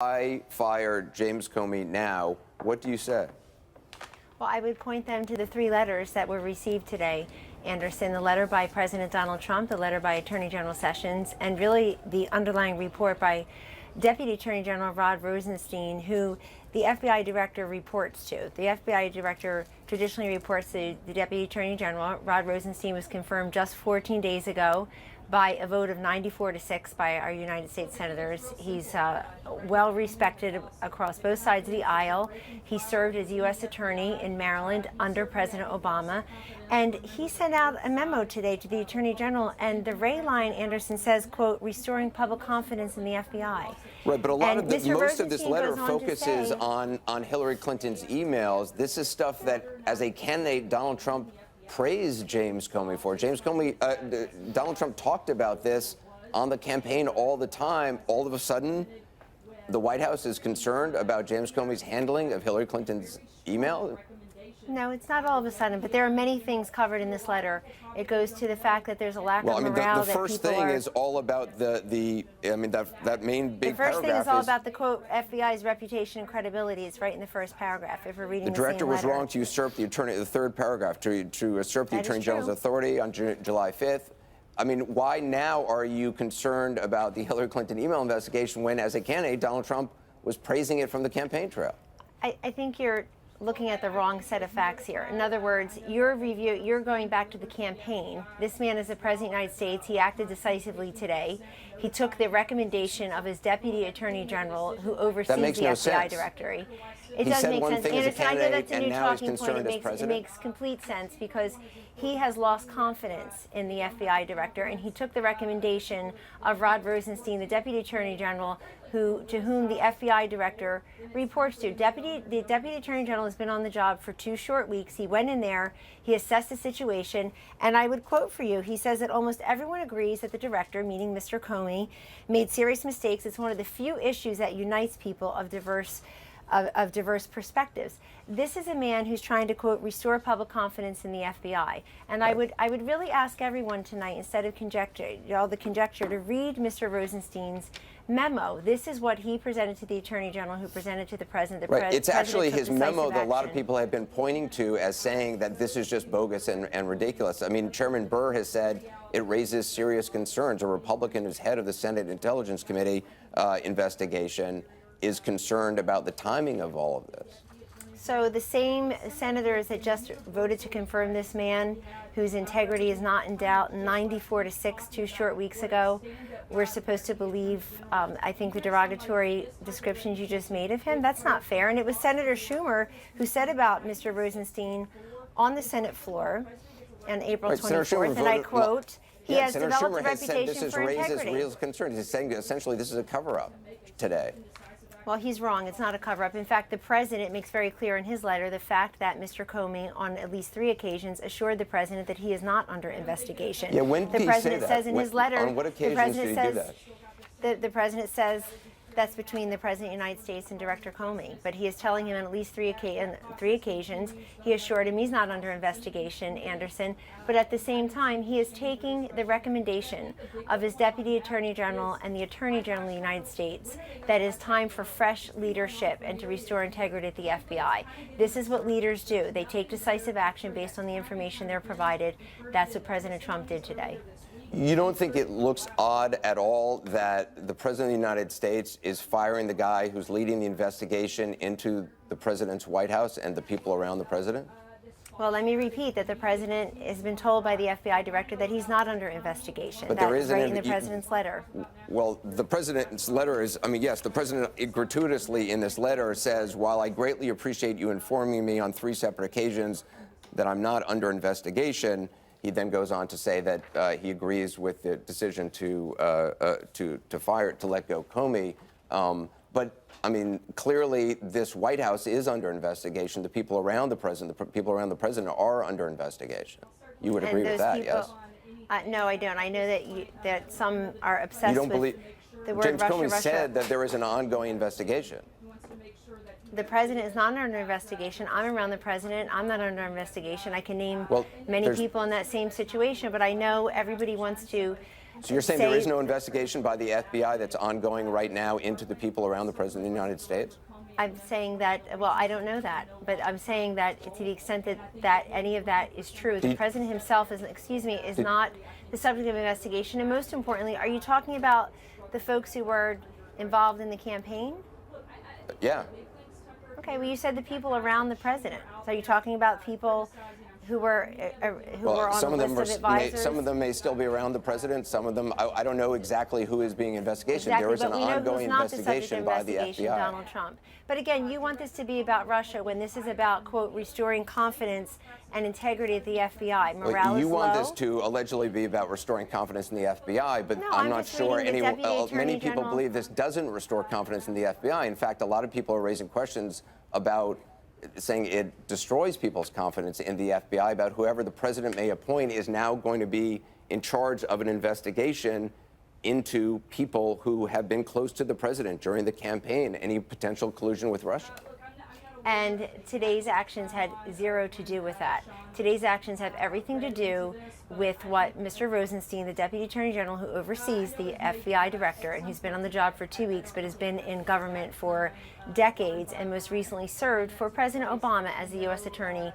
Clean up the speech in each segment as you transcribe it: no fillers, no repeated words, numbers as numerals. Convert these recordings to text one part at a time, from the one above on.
I fire James Comey now, what do you say? Well, I would point them to the three letters that were received today, Anderson. The letter by President Donald Trump, the letter by Attorney General Sessions, and really the underlying report by Deputy Attorney General Rod Rosenstein, who the FBI Director reports to. The FBI Director traditionally reports to the Deputy Attorney General. Rod Rosenstein was confirmed just 14 days ago by a vote of 94-6 by our United States senators. He's well respected across both sides of the aisle. He served as U.S. Attorney in Maryland under President Obama. And he sent out a memo today to the Attorney General, and the Ray line, Anderson says, quote, restoring public confidence in the FBI. Right, but a lot of most of this letter focuses say, on Hillary Clinton's emails. This is stuff that, as a candidate, Donald Trump praised James Comey for. James Comey, Donald Trump talked about this on the campaign all the time. All of a sudden, the White House is concerned about James Comey's handling of Hillary Clinton's email? No, it's not all of a sudden, but there are many things covered in this letter. It goes to the fact that there's a lack of morale. The first thing is all about that main big paragraph. The first thing is all about the, quote, FBI's reputation and credibility. It's right in the first paragraph, if we're reading the director same was letter. wrong to usurp the third paragraph, to usurp the Attorney General's authority on July 5th. I mean, why now are you concerned about the Hillary Clinton email investigation when, as a candidate, Donald Trump was praising it from the campaign trail? I think you're looking at the wrong set of facts here. In other words, you're going back to the campaign. This man is the President of the United States. He acted decisively today. He took the recommendation of his Deputy Attorney General, who oversees the FBI Directory. It does make sense. Anderson, I know that's a new talking point. It makes complete sense because he has lost confidence in the FBI Director, and he took the recommendation of Rod Rosenstein, the Deputy Attorney General, to whom the FBI Director reports to. The Deputy Attorney General has been on the job for 2 short weeks. He went in there, he assessed the situation, and I would quote for you, he says that almost everyone agrees that the Director, meaning Mr. Comey, made serious mistakes. It's one of the few issues that unites people of diverse perspectives. This is a man who's trying to, quote, restore public confidence in the FBI. And I would really ask everyone tonight, instead of all the conjecture, to read Mr. Rosenstein's memo. This is what he presented to the Attorney General, who presented to the President. It's actually his memo that a lot of people have been pointing to as saying that this is just bogus and ridiculous. I mean, Chairman Burr has said it raises serious concerns. A Republican who's head of the Senate Intelligence Committee investigation is concerned about the timing of all of this. So the same senators that just voted to confirm this man, whose integrity is not in doubt, 94-6 2 short weeks ago, we're supposed to believe, I think, the derogatory descriptions you just made of him? That's not fair. And it was Senator Schumer who said about Mr. Rosenstein on the Senate floor on April 24th, and I quote, he has developed a reputation for integrity. Raises real concerns. He's saying essentially this is a cover-up today. Well, he's wrong. It's not a cover-up. In fact, the President makes very clear in his letter the fact that Mr. Comey, on at least 3 occasions, assured the President that he is not under investigation. Yeah, when did the President says in his letter, on what occasions did he do that? The President says that's between the President of the United States and Director Comey. But he is telling him on at least 3 occasions, he assured him he's not under investigation, Anderson. But at the same time, he is taking the recommendation of his Deputy Attorney General and the Attorney General of the United States that it is time for fresh leadership and to restore integrity at the FBI. This is what leaders do. They take decisive action based on the information they're provided. That's what President Trump did today. You don't think it looks odd at all that the President of the United States is firing the guy who's leading the investigation into the President's White House and the people around the President? Well, let me repeat that the President has been told by the FBI Director that he's not under investigation. But that's right in the President's letter. Well, the President's letter is, yes, the President gratuitously in this letter says, while I greatly appreciate you informing me on 3 separate occasions that I'm not under investigation, he then goes on to say that he agrees with the decision to let go Comey. But I mean, clearly, this White House is under investigation. The people around the president, are under investigation. You would agree with that, yes? No, I don't. I know that some are obsessed with the word James Russia. Comey said that there is an ongoing investigation. The President is not under investigation. I'm around the President. I'm not under investigation. I can name many people in that same situation, but I know everybody wants to So you're saying there is no investigation by the FBI that's ongoing right now into the people around the President of the United States? I'm saying that, well, I don't know that, but I'm saying that to the extent that any of that is true, the president himself is not the subject of investigation. And most importantly, are you talking about the folks who were involved in the campaign? Yeah. Okay, well, you said the people around the president. So are you talking about people who were on the list of advisors? Some of them may still be around the president. Some of them, I don't know exactly who is being investigated. Exactly, there is an but we know ongoing who's not the subject investigation of by the investigation, FBI. Donald Trump. But again, you want this to be about Russia when this is about, quote, restoring confidence and integrity at the FBI. Morale is you want low. this to allegedly be about restoring confidence in the FBI, but No, I'm I'm not just sure reading the Deputy Attorney many people General. believe this doesn't restore confidence in the FBI. In fact, a lot of people are raising questions about saying it destroys people's confidence in the FBI, about whoever the president may appoint is now going to be in charge of an investigation into people who have been close to the president during the campaign, any potential collusion with Russia. And today's actions had zero to do with that. Today's actions have everything to do with what Mr. Rosenstein, the Deputy Attorney General who oversees the FBI Director and who's been on the job for 2 weeks but has been in government for decades and most recently served for President Obama as the U.S. Attorney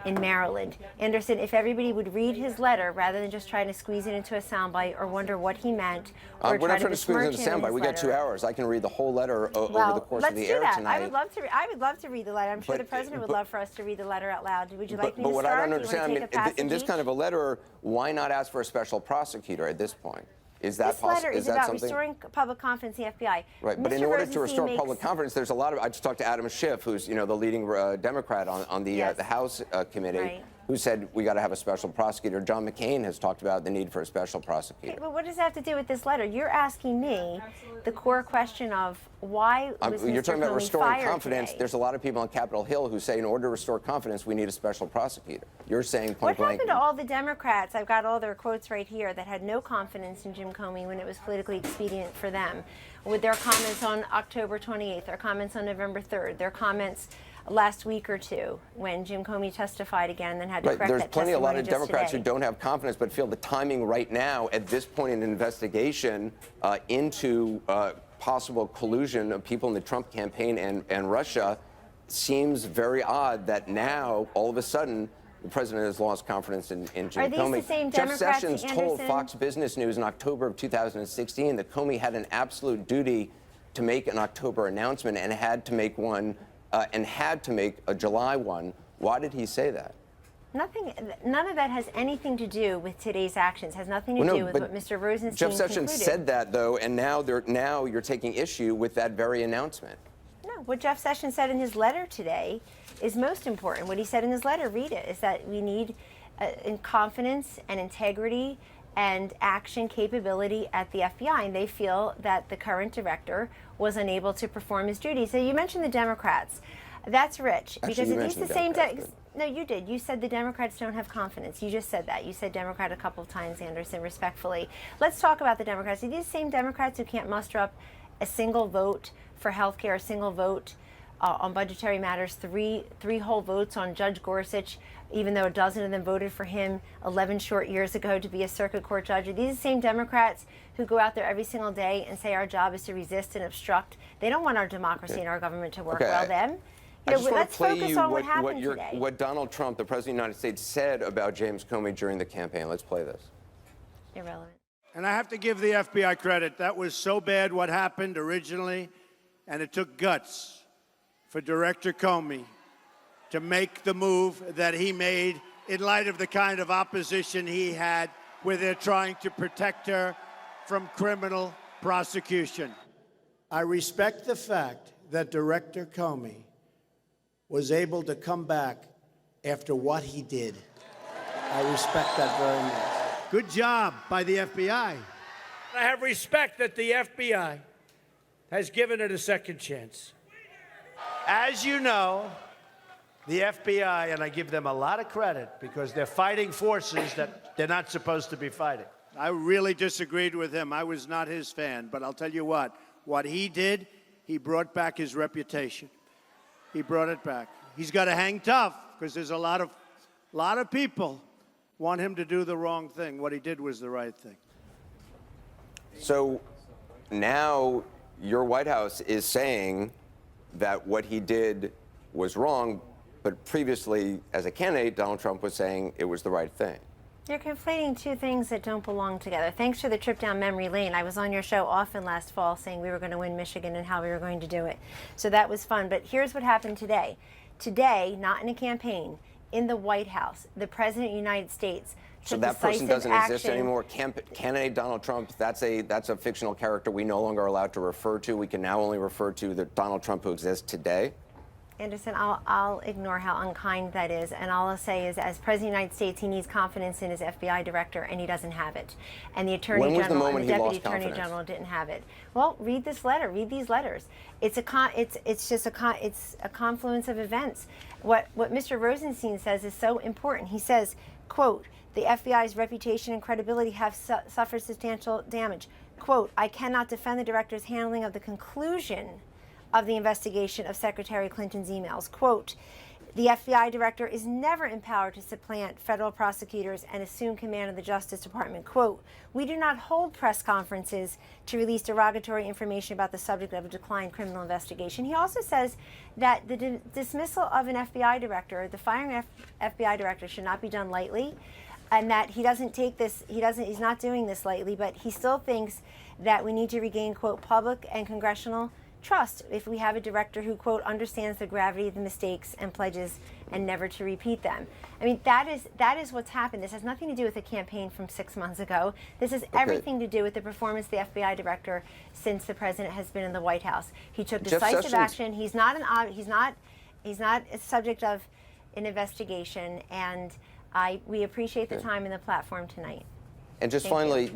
in Maryland. Anderson, if everybody would read his letter rather than just trying to squeeze it into a soundbite or wonder what he meant or We're not trying to squeeze it into a besmirch him in soundbite. We his got 2 letter. hours. I can read the whole letter over the course of the let's air do that. tonight. I would love to read the letter. I'm sure the president would love for us to read the letter out loud. Would you like me to But what start? I don't Do you wanna understand, take a passage in this each? kind of a letter, why not ask for a special prosecutor at this point? Is that This letter possible? is about restoring public confidence in the FBI. Right, but in order to restore public confidence, there's a lot of. I just talked to Adam Schiff, who's the leading Democrat on the Yes. the House committee, Right. who said we got to have a special prosecutor. John McCain has talked about the need for a special prosecutor. But what does that have to do with this letter? You're asking me the core question of why was You're Mr. talking about Comey restoring fired confidence. today? There's a lot of people on Capitol Hill who say in order to restore confidence, we need a special prosecutor. You're saying What point blank. happened to all the Democrats? I've got all their quotes right here that had no confidence in Jim Comey when it was politically expedient for them. With their comments on October 28th, their comments on November 3rd, their comments last week or two when Jim Comey testified again and then had to correct There's that plenty, a lot of testimony just Democrats today. who don't have confidence but feel the timing right now at this point in an investigation into possible collusion of people in the Trump campaign and Russia seems very odd that now, all of a sudden, the president has lost confidence in Jim Are these Comey. the same Jeff Democrats, Sessions told Anderson? Fox Business News in October of 2016 that Comey had an absolute duty to make an October announcement and had to make one and had to make a July one. Why did he say that? None of that has anything to do with today's actions. Has nothing to do with what Mr. Rosenstein Jeff Sessions concluded. said that, though, and now you're taking issue with that very announcement. No, what Jeff Sessions said in his letter today is most important. What he said in his letter, read it, is that we need confidence and integrity and action capability at the FBI, and they feel that the current director was unable to perform his duties. So you mentioned the Democrats. That's rich, because you it is the mentioned same. Democrats, No, you did. You said the Democrats don't have confidence. You just said that. You said Democrat a couple of times, Anderson, respectfully. Let's talk about the Democrats. Are these same Democrats who can't muster up a single vote for health care, a single vote on budgetary matters, three whole votes on Judge Gorsuch, even though a dozen of them voted for him 11 short years ago to be a circuit court judge? Are these the same Democrats who go out there every single day and say our job is to resist and obstruct? They don't want our democracy and our government to work well then. I just want Let's to play focus you on what happened today. what Donald Trump, the President of the United States, said about James Comey during the campaign. Let's play this. Irrelevant. And I have to give the FBI credit. That was so bad what happened originally, and it took guts for Director Comey to make the move that he made in light of the kind of opposition he had, where they're trying to protect her from criminal prosecution. I respect the fact that Director Comey was able to come back after what he did. I respect that very much. Good job by the FBI. I have respect that the FBI has given it a second chance. As you know, the FBI, and I give them a lot of credit because they're fighting forces that they're not supposed to be fighting. I really disagreed with him. I was not his fan, but I'll tell you what he did, he brought back his reputation. He brought it back. He's got to hang tough because there's a lot of people want him to do the wrong thing. What he did was the right thing. So now your White House is saying that what he did was wrong, but previously, as a candidate, Donald Trump was saying it was the right thing. You're conflating two things that don't belong together. Thanks for the trip down memory lane. I was on your show often last fall saying we were going to win Michigan and how we were going to do it. So that was fun. But here's what happened today. Today, not in a campaign, in the White House, the President of the United States So took that person decisive doesn't exist action. anymore. Candidate Donald Trump, that's a fictional character we no longer are allowed to refer to. We can now only refer to the Donald Trump who exists today. Anderson, I'll ignore how unkind that is, and all I'll say is, as President of the United States, he needs confidence in his FBI director, and he doesn't have it. And the Attorney When was the General and moment the he Deputy lost Attorney confidence? General didn't have it. Well, read this letter. Read these letters. It's a confluence of events. What Mr. Rosenstein says is so important. He says, quote, "The FBI's reputation and credibility have suffered substantial damage." Quote, "I cannot defend the director's handling of the conclusion of the investigation of Secretary Clinton's emails." Quote, "The FBI director is never empowered to supplant federal prosecutors and assume command of the Justice Department." Quote, "We do not hold press conferences to release derogatory information about the subject of a declined criminal investigation." He also says that the dismissal of an FBI director, the firing of FBI director, should not be done lightly, and that he doesn't take this, he's not doing this lightly, but he still thinks that we need to regain, quote, "public and congressional trust if we have a director who, quote, understands the gravity of the mistakes and pledges and never to repeat them." I mean, that is what's happened. This has nothing to do with the campaign from 6 months ago. This has everything to do with the performance of the FBI director since the president has been in the White House. He took decisive action. He's not a subject of an investigation, and we appreciate the time and the platform tonight. And just finally,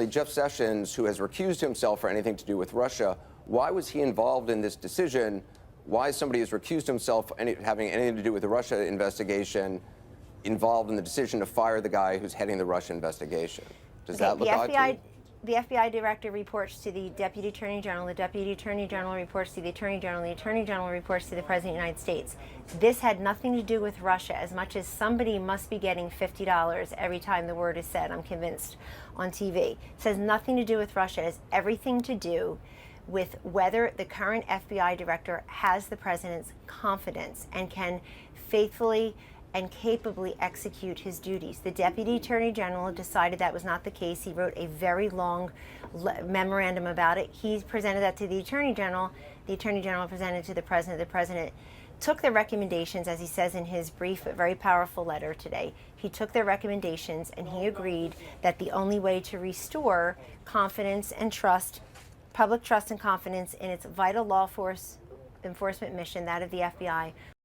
Jeff Sessions, who has recused himself for anything to do with Russia, why was he involved in this decision? Why is somebody who's recused himself having anything to do with the Russia investigation involved in the decision to fire the guy who's heading the Russia investigation? Does that look odd to you? The FBI director reports to the Deputy Attorney General. The Deputy Attorney General reports to the Attorney General. The Attorney General reports to the President of the United States. This had nothing to do with Russia, as much as somebody must be getting $50 every time the word is said, I'm convinced, on TV. It has nothing to do with Russia. It has everything to do with whether the current FBI director has the president's confidence and can faithfully and capably execute his duties. The Deputy Attorney General decided that was not the case. He wrote a very long memorandum about it. He presented that to the Attorney General. The Attorney General presented it to the President. The President took the recommendations, as he says in his brief, very powerful letter today. He took their recommendations and he agreed that the only way to restore confidence and trust, public trust and confidence in its vital law enforcement mission, that of the FBI,